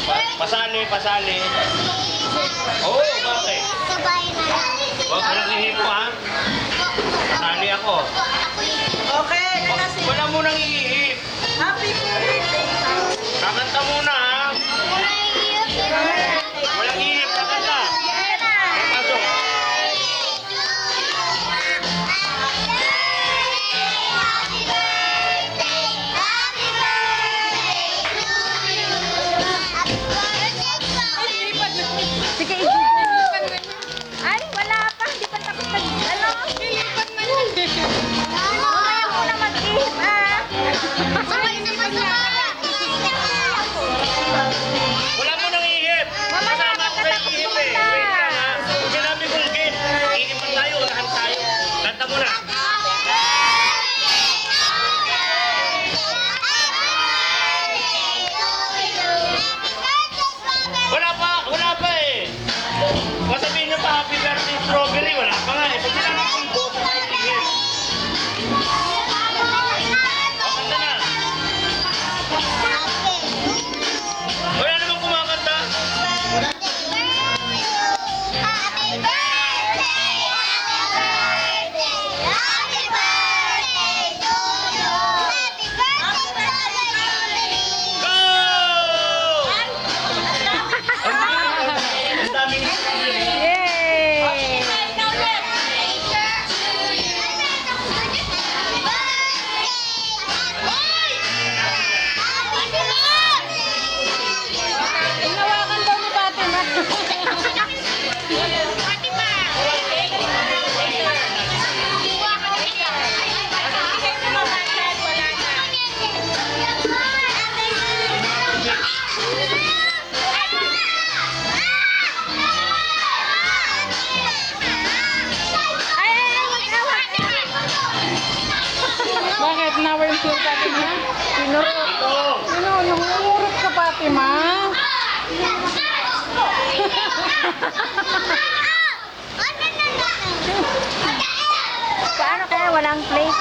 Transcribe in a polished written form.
Pasali, pasali. Oo, bakit? Sabay na lang. Huwag ka nang ihipo, ha? Pasali ako. Okay, kasi Wala mo nang ihihip. happy birthday. Kakanta muna, ha? Walang ihip, kakanta. Pasok. Sige, ilipan mo. Ay, wala pa. Hindi pa tapos mag... Ano? Ilipan mo na. Mamaya muna mag-ihip, ah. Wala mo nang ihip. Mamaya, Kasama ko kayo ihip, eh. Wait lang, ha? Sinabi kong game. Ihipan tayo, unahan tayo. Kanta muna. Wala pa eh. Masabihin niyo pa, happy birthday strawberry. Wala pa nga eh. Pag sinabi kong go, ihip. O, kanta na. Wala namang kumakanta. Go! Ang daming strawberry. Yay! Hinawakan daw ni Fatima. Ay, mag-awak. Bakit? Nawar yung pure Fatima? Nangungurot ka, Fatima? Paano kaya walang plate?